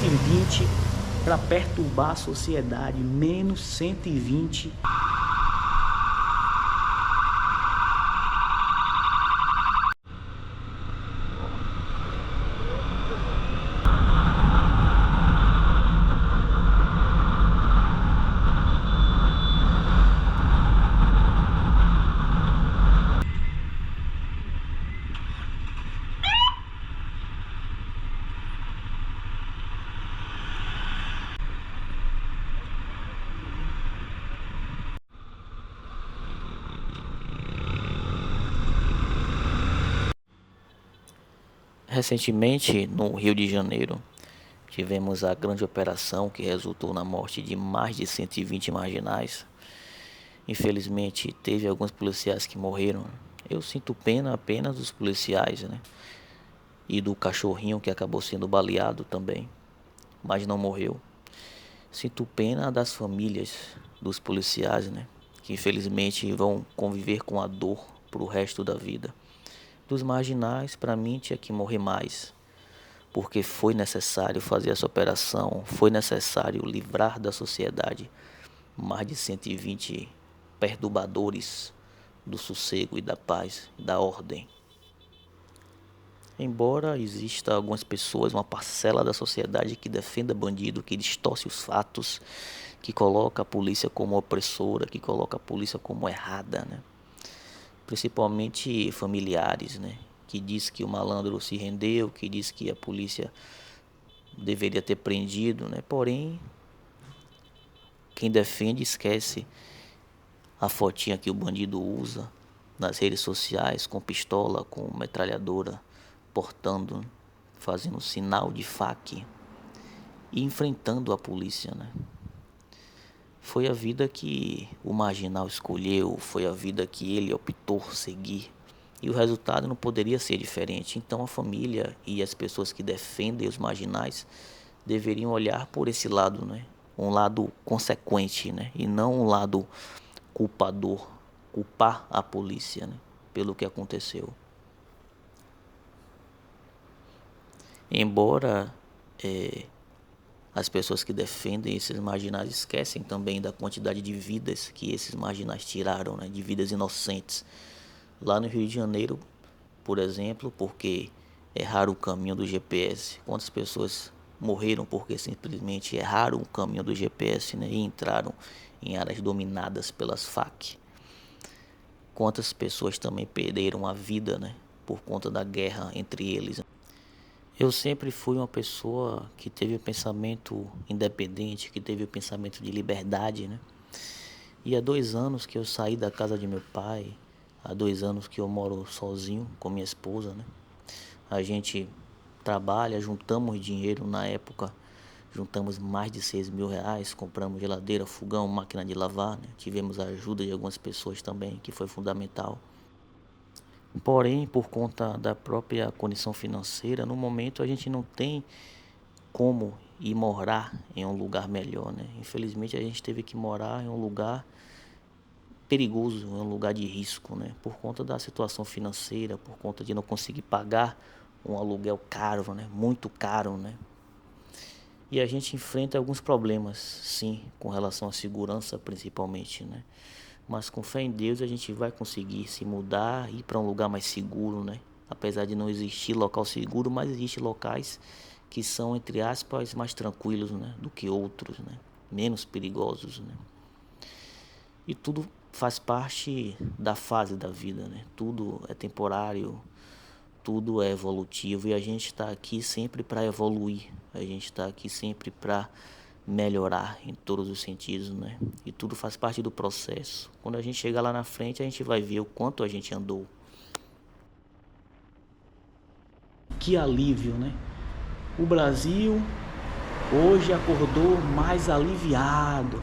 120 para perturbar a sociedade, menos 120. Recentemente, no Rio de Janeiro, tivemos a grande operação que resultou na morte de mais de 120 marginais. Infelizmente, teve alguns policiais que morreram. Eu sinto pena apenas dos policiais, né? E do cachorrinho que acabou sendo baleado também, mas não morreu. Sinto pena das famílias dos policiais, né? Que infelizmente vão conviver com a dor pro resto da vida. Dos marginais, para mim, tinha que morrer mais, porque foi necessário fazer essa operação, foi necessário livrar da sociedade mais de 120 perturbadores do sossego e da paz, da ordem. Embora exista algumas pessoas, uma parcela da sociedade que defenda bandido, que distorce os fatos, que coloca a polícia como opressora, que coloca a polícia como errada, né? Principalmente familiares, né? Que diz que o malandro se rendeu, que diz que a polícia deveria ter prendido, né? Porém, quem defende esquece a fotinha que o bandido usa nas redes sociais, com pistola, com metralhadora, portando, fazendo sinal de faca e enfrentando a polícia, né? Foi a vida que o marginal escolheu, foi a vida que ele optou seguir. E o resultado não poderia ser diferente. Então a família e as pessoas que defendem os marginais deveriam olhar por esse lado, né? Um lado consequente, né? E não um lado culpador, culpar a polícia, né? Pelo que aconteceu. Embora as pessoas que defendem esses marginais esquecem também da quantidade de vidas que esses marginais tiraram, né? De vidas inocentes. Lá no Rio de Janeiro, por exemplo, porque erraram o caminho do GPS. Quantas pessoas morreram porque simplesmente erraram o caminho do GPS, né? E entraram em áreas dominadas pelas FARC. Quantas pessoas também perderam a vida, né? Por conta da guerra entre eles. Eu sempre fui uma pessoa que teve o pensamento independente, que teve o pensamento de liberdade, né? E há 2 anos que eu saí da casa de meu pai, há 2 anos que eu moro sozinho com minha esposa, né? A gente trabalha, juntamos dinheiro na época, juntamos mais de 6 mil reais, compramos geladeira, fogão, máquina de lavar, né? Tivemos a ajuda de algumas pessoas também, que foi fundamental. Porém, por conta da própria condição financeira, no momento a gente não tem como ir morar em um lugar melhor, né? Infelizmente a gente teve que morar em um lugar perigoso, em um lugar de risco, né? Por conta da situação financeira, por conta de não conseguir pagar um aluguel caro, né? Muito caro, né? E a gente enfrenta alguns problemas, sim, com relação à segurança principalmente, né? Mas com fé em Deus a gente vai conseguir se mudar, ir para um lugar mais seguro, né? Apesar de não existir local seguro, mas existem locais que são, entre aspas, mais tranquilos, né? Do que outros, né? Menos perigosos, né? E tudo faz parte da fase da vida, né? Tudo é temporário, tudo é evolutivo e a gente está aqui sempre para evoluir, a gente está aqui sempre para melhorar em todos os sentidos, né? E tudo faz parte do processo. Quando a gente chegar lá na frente, a gente vai ver o quanto a gente andou. Que alívio, né? O Brasil hoje acordou mais aliviado.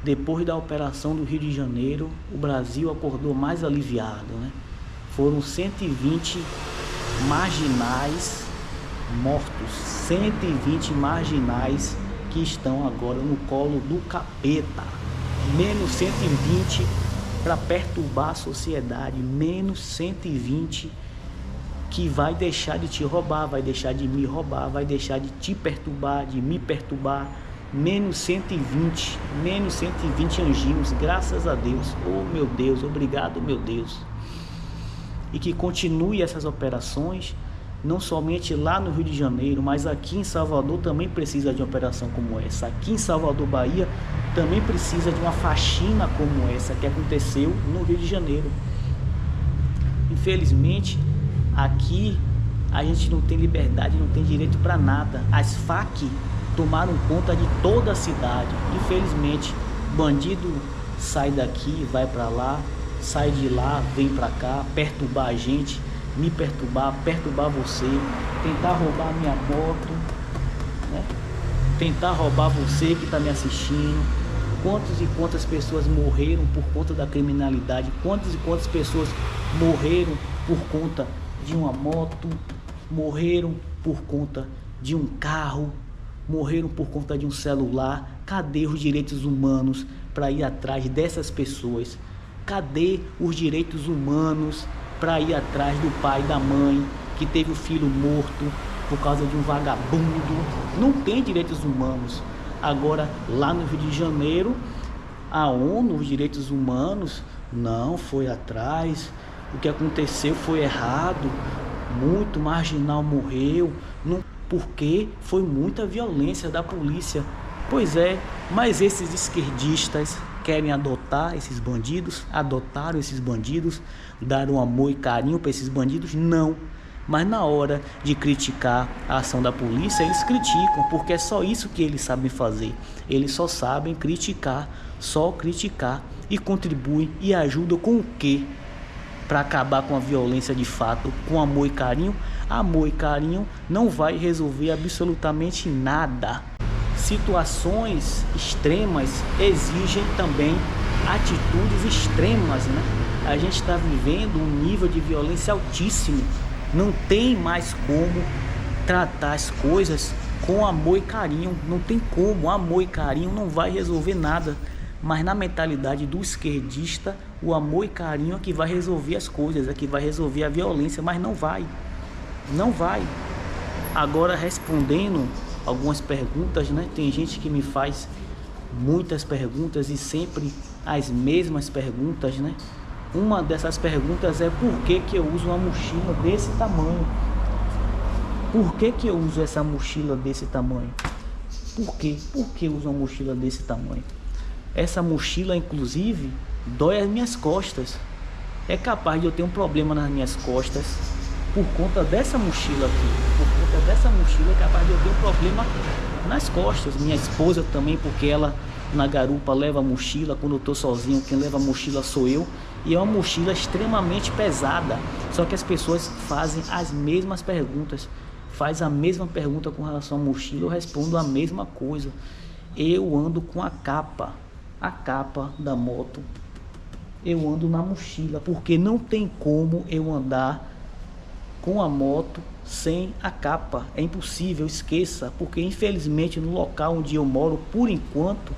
Depois da operação do Rio de Janeiro, o Brasil acordou mais aliviado, né? Foram 120 marginais mortos, 120 marginais que estão agora no colo do capeta. Menos 120 para perturbar a sociedade, menos 120 que vai deixar de te roubar, vai deixar de me roubar, vai deixar de te perturbar, de me perturbar. Menos 120 anjinhos, graças a Deus. Oh meu Deus, obrigado meu Deus. E que continue essas operações, não somente lá no Rio de Janeiro, mas aqui em Salvador também precisa de uma operação como essa. Aqui em Salvador, Bahia, também precisa de uma faxina como essa que aconteceu no Rio de Janeiro. Infelizmente, aqui a gente não tem liberdade, não tem direito para nada. As FAQ tomaram conta de toda a cidade. Infelizmente, bandido sai daqui, vai para lá, sai de lá, vem para cá, perturbar a gente, me perturbar você, tentar roubar minha moto, né? Tentar roubar você que está me assistindo. Quantas e quantas pessoas morreram por conta da criminalidade? Quantas e quantas pessoas morreram por conta de uma moto? Morreram por conta de um carro? Morreram por conta de um celular? Cadê os direitos humanos para ir atrás dessas pessoas? Cadê os direitos humanos para ir atrás do pai e da mãe que teve o filho morto por causa de um vagabundo? Não tem direitos humanos. Agora, lá no Rio de Janeiro, a ONU, os direitos humanos, não foi atrás. O que aconteceu foi errado. Muito marginal morreu. Não, porque foi muita violência da polícia. Pois é, mas esses esquerdistas querem adotar esses bandidos, adotaram esses bandidos, daram amor e carinho para esses bandidos? Não. Mas na hora de criticar a ação da polícia, eles criticam, porque é só isso que eles sabem fazer. Eles só sabem criticar, só criticar, e contribuem e ajudam com o quê? Para acabar com a violência de fato, com amor e carinho? Amor e carinho não vai resolver absolutamente nada. Situações extremas exigem também atitudes extremas, né? A gente está vivendo um nível de violência altíssimo. Não tem mais como tratar as coisas com amor e carinho. Não tem como. Amor e carinho não vai resolver nada. Mas na mentalidade do esquerdista, o amor e carinho é que vai resolver as coisas, é que vai resolver a violência. Mas não vai. Não vai. Agora, respondendo algumas perguntas, né? Tem gente que me faz muitas perguntas e sempre as mesmas perguntas, né? Uma dessas perguntas é: por que eu uso uma mochila desse tamanho? Por que eu uso essa mochila desse tamanho? Por quê? Por que eu uso uma mochila desse tamanho? Essa mochila, inclusive, dói as minhas costas. É capaz de eu ter um problema nas minhas costas por conta dessa mochila aqui. Por conta dessa mochila é capaz de eu ter um problema nas costas. Minha esposa também, porque ela na garupa leva a mochila. Quando eu estou sozinho, quem leva a mochila sou eu. E é uma mochila extremamente pesada. Só que as pessoas fazem as mesmas perguntas. Faz a mesma pergunta com relação à mochila, eu respondo a mesma coisa. Eu ando com a capa da moto. Eu ando na mochila, porque não tem como eu andar com a moto sem a capa. É impossível, esqueça, porque infelizmente no local onde eu moro, por enquanto,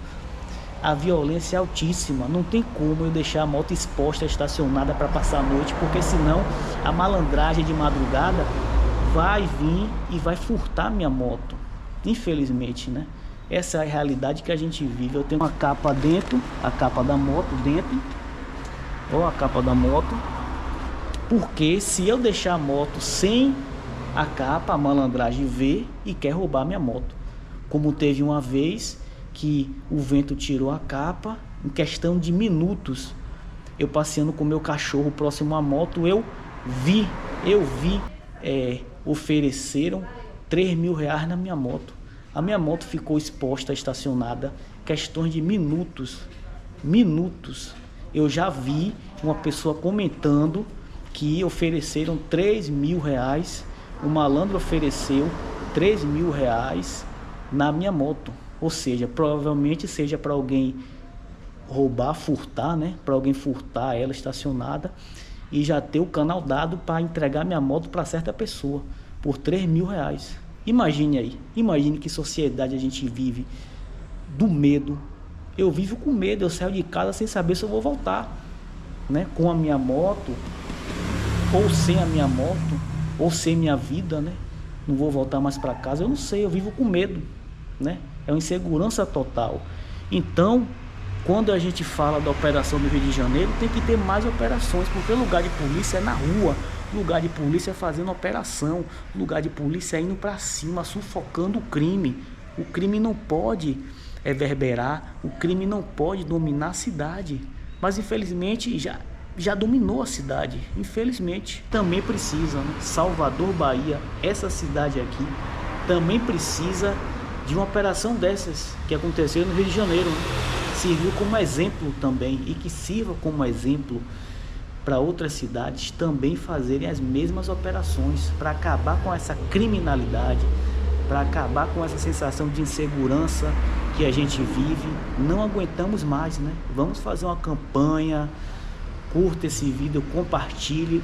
a violência é altíssima. Não tem como eu deixar a moto exposta, estacionada para passar a noite, porque senão a malandragem de madrugada vai vir e vai furtar minha moto. Infelizmente, né? Essa é a realidade que a gente vive. Eu tenho uma capa dentro, a capa da moto dentro. Ó, a capa da moto. Porque se eu deixar a moto sem a capa, a malandragem vê e quer roubar minha moto. Como teve uma vez que o vento tirou a capa, em questão de minutos, eu passeando com meu cachorro próximo à moto, eu vi, ofereceram R$3.000 na minha moto. A minha moto ficou exposta, estacionada, questões de minutos. Eu já vi uma pessoa comentando que ofereceram R$3.000. O malandro ofereceu R$3.000 na minha moto. Ou seja, provavelmente seja para alguém roubar, furtar, né? Para alguém furtar ela estacionada e já ter o canal dado para entregar minha moto para certa pessoa por R$3.000. Imagine aí, imagine que sociedade a gente vive do medo. Eu vivo com medo, eu saio de casa sem saber se eu vou voltar, né? Com a minha moto ou sem a minha moto. ou ser minha vida, né? Não vou voltar mais para casa, eu não sei, eu vivo com medo, né? É uma insegurança total. Então, quando a gente fala da operação do Rio de Janeiro, tem que ter mais operações, porque o lugar de polícia é na rua, o lugar de polícia é fazendo operação, o lugar de polícia é indo para cima, sufocando o crime. O crime não pode reverberar, o crime não pode dominar a cidade, mas infelizmente já dominou a cidade, infelizmente. Também precisa, né? Salvador, Bahia, essa cidade aqui, também precisa de uma operação dessas que aconteceu no Rio de Janeiro, né? Serviu como exemplo também, e que sirva como exemplo para outras cidades também fazerem as mesmas operações para acabar com essa criminalidade, para acabar com essa sensação de insegurança que a gente vive. Não aguentamos mais, né? Vamos fazer uma campanha, curta esse vídeo, compartilhe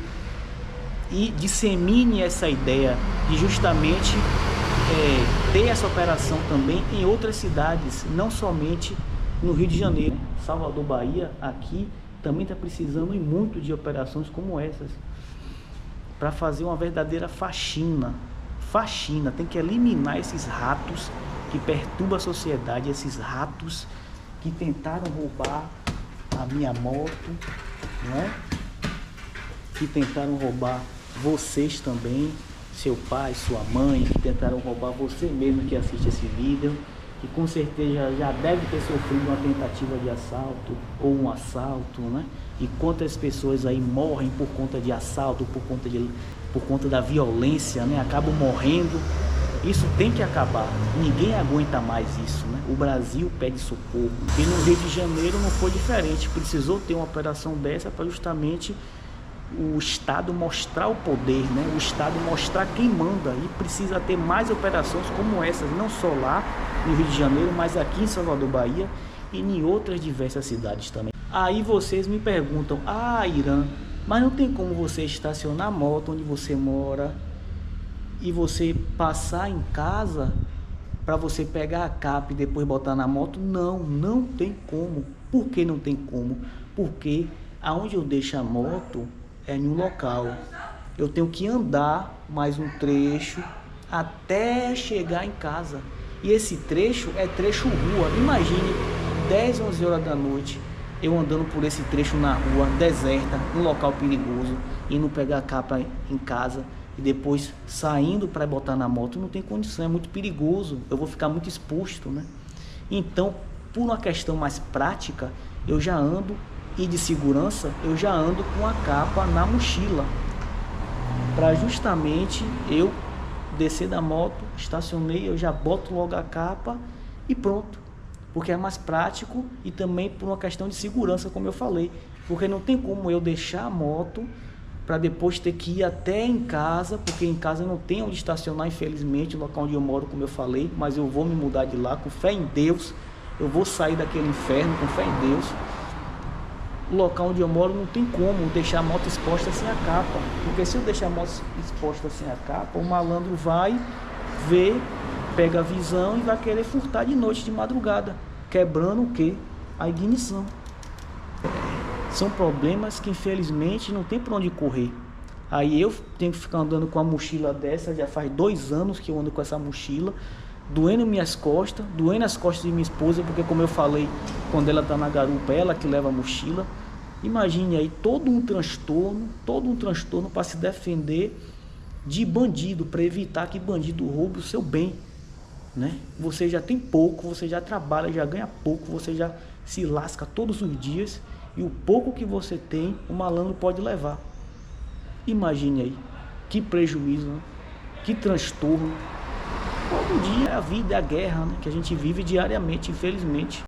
e dissemine essa ideia de justamente ter essa operação também em outras cidades, não somente no Rio de Janeiro. Salvador, Bahia, aqui também está precisando muito de operações como essas para fazer uma verdadeira faxina. Tem que eliminar esses ratos que perturbam a sociedade, esses ratos que tentaram roubar a minha moto, né? Que tentaram roubar vocês também, seu pai, sua mãe, que tentaram roubar você mesmo que assiste esse vídeo, que com certeza já deve ter sofrido uma tentativa de assalto ou um assalto, né? E quantas pessoas aí morrem por conta de assalto, por conta da violência, né? Acabam morrendo. Isso tem que acabar. Ninguém aguenta mais isso, né? O Brasil pede socorro. E no Rio de Janeiro não foi diferente. Precisou ter uma operação dessa para justamente o Estado mostrar o poder, né? O Estado mostrar quem manda. E precisa ter mais operações como essas, não só lá no Rio de Janeiro, mas aqui em Salvador, Bahia e em outras diversas cidades também. Aí vocês me perguntam: ah, Irã, mas não tem como você estacionar a moto onde você mora e você passar em casa para você pegar a capa e depois botar na moto? Não tem como. Por que não tem como? Porque aonde eu deixo a moto é em um local. Eu tenho que andar mais um trecho até chegar em casa. E esse trecho é trecho rua. Imagine 10, 11 horas da noite eu andando por esse trecho na rua, deserta, um local perigoso, indo pegar a capa em casa e depois saindo para botar na moto. Não tem condição, é muito perigoso, eu vou ficar muito exposto, né? Então, por uma questão mais prática, eu já ando, e de segurança, eu já ando com a capa na mochila, para justamente eu descer da moto, estacionei, eu já boto logo a capa e pronto. Porque é mais prático e também por uma questão de segurança, como eu falei. Porque não tem como eu deixar a moto para depois ter que ir até em casa, porque em casa não tem onde estacionar, infelizmente, o local onde eu moro, como eu falei, mas eu vou me mudar de lá com fé em Deus. Eu vou sair daquele inferno com fé em Deus. O local onde eu moro não tem como deixar a moto exposta sem a capa, porque se eu deixar a moto exposta sem a capa, o malandro vai ver, pega a visão e vai querer furtar de noite, de madrugada, quebrando o quê? A ignição. São problemas que infelizmente não tem para onde correr. Aí eu tenho que ficar andando com a mochila dessa, já faz 2 anos que eu ando com essa mochila, doendo minhas costas, doendo as costas de minha esposa, porque como eu falei, quando ela está na garupa, ela que leva a mochila. Imagine aí todo um transtorno para se defender de bandido, para evitar que bandido roube o seu bem, né? Você já tem pouco, você já trabalha, já ganha pouco, você já se lasca todos os dias, e o pouco que você tem, o malandro pode levar. Imagine aí, que prejuízo, né? Que transtorno. Todo dia é a vida, é a guerra, né? Que a gente vive diariamente, infelizmente.